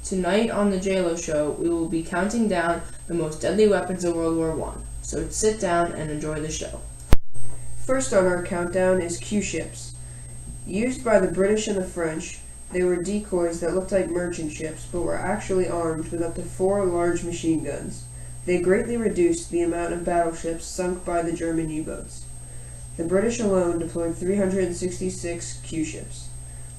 Tonight on the JLo Show, we will be counting down the most deadly weapons of World War I. So sit down and enjoy the show. First on our countdown is Q-ships. Used by the British and the French, they were decoys that looked like merchant ships but were actually armed with up to 4 large machine guns. They greatly reduced the amount of battleships sunk by the German U-boats. The British alone deployed 366 Q-ships.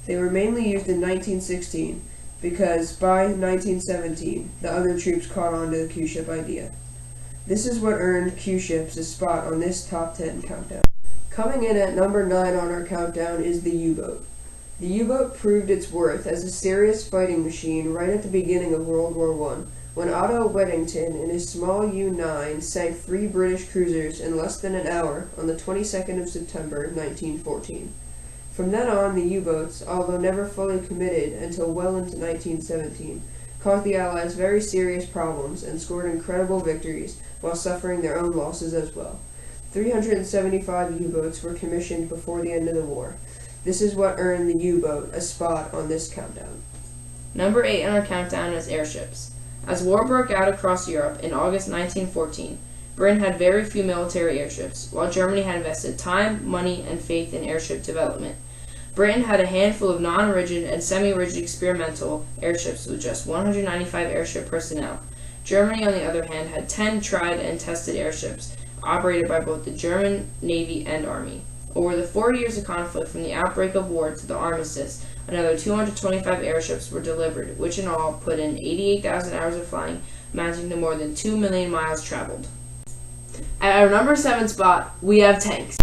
They were mainly used in 1916 because by 1917 the other troops caught on to the Q-ship idea. This is what earned Q-ships a spot on this top 10 countdown. Coming in at number 9 on our countdown is the U-boat. The U-boat proved its worth as a serious fighting machine right at the beginning of World War I, when Otto Weddington in his small U-9 sank 3 British cruisers in less than an hour on the 22nd of September 1914. From then on, the U-boats, although never fully committed until well into 1917, caused the Allies very serious problems and scored incredible victories while suffering their own losses as well. 375 U-boats were commissioned before the end of the war. This is what earned the U-boat a spot on this countdown. Number 8 on our countdown is airships. As war broke out across Europe in August 1914, Britain had very few military airships, while Germany had invested time, money, and faith in airship development. Britain had a handful of non-rigid and semi-rigid experimental airships with just 195 airship personnel. Germany, on the other hand, had 10 tried and tested airships operated by both the German Navy and Army. Over the 4 years of conflict from the outbreak of war to the armistice, another 225 airships were delivered, which in all put in 88,000 hours of flying, amounting to more than 2 million miles traveled. At our number 7 spot, we have tanks.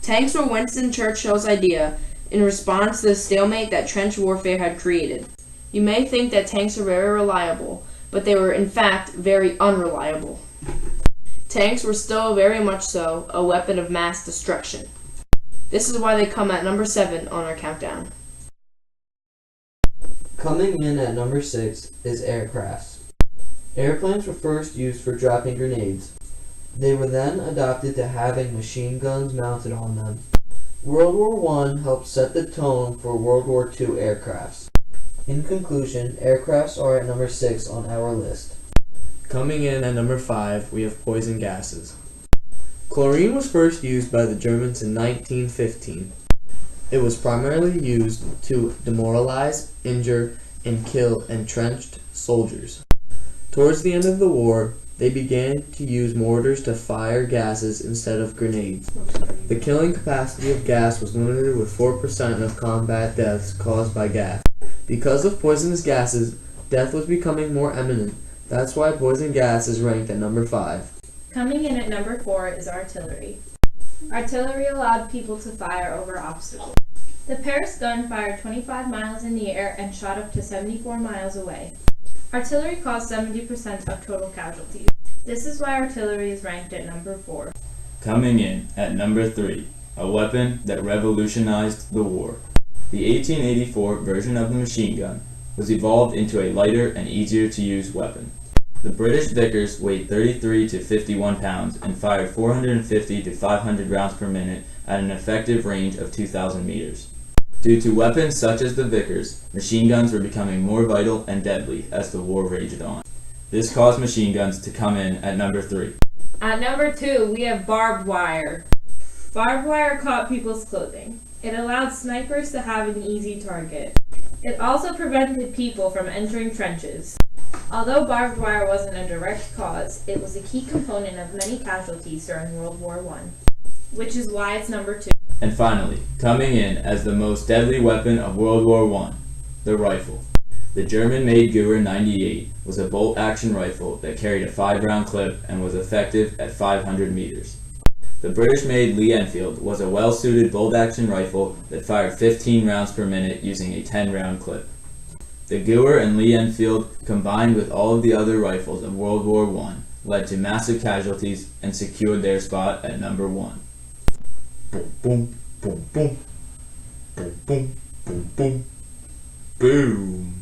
Tanks were Winston Churchill's idea in response to the stalemate that trench warfare had created. You may think that tanks are very reliable, but they were in fact very unreliable. Tanks were still very much so a weapon of mass destruction. This is why they come at number 7 on our countdown. Coming in at number 6 is aircrafts. Airplanes were first used for dropping grenades. They were then adopted to having machine guns mounted on them. World War I helped set the tone for World War II aircrafts. In conclusion, aircrafts are at number 6 on our list. Coming in at number 5, we have poison gases. Chlorine was first used by the Germans in 1915. It was primarily used to demoralize, injure, and kill entrenched soldiers. Towards the end of the war, they began to use mortars to fire gases instead of grenades. The killing capacity of gas was limited with 4% of combat deaths caused by gas. Because of poisonous gases, death was becoming more imminent. That's why poison gas is ranked at number 5. Coming in at number 4 is artillery. Artillery allowed people to fire over obstacles. The Paris gun fired 25 miles in the air and shot up to 74 miles away. Artillery caused 70% of total casualties. This is why artillery is ranked at number 4. Coming in at number 3, a weapon that revolutionized the war. The 1884 version of the machine gun was evolved into a lighter and easier to use weapon. The British Vickers weighed 33 to 51 pounds and fired 450 to 500 rounds per minute at an effective range of 2,000 meters. Due to weapons such as the Vickers, machine guns were becoming more vital and deadly as the war raged on. This caused machine guns to come in at number 3. At number 2, we have barbed wire. Barbed wire caught people's clothing. It allowed snipers to have an easy target. It also prevented people from entering trenches. Although barbed wire wasn't a direct cause, it was a key component of many casualties during World War I, which is why it's number 2. And finally, coming in as the most deadly weapon of World War I, the rifle. The German-made Gewehr 98 was a bolt-action rifle that carried a 5-round clip and was effective at 500 meters. The British-made Lee Enfield was a well-suited bolt-action rifle that fired 15 rounds per minute using a 10-round clip. The Gewehr and Lee Enfield, combined with all of the other rifles of World War I, led to massive casualties and secured their spot at number 1. Boom, boom, boom, boom. Boom, boom, boom, boom. Boom.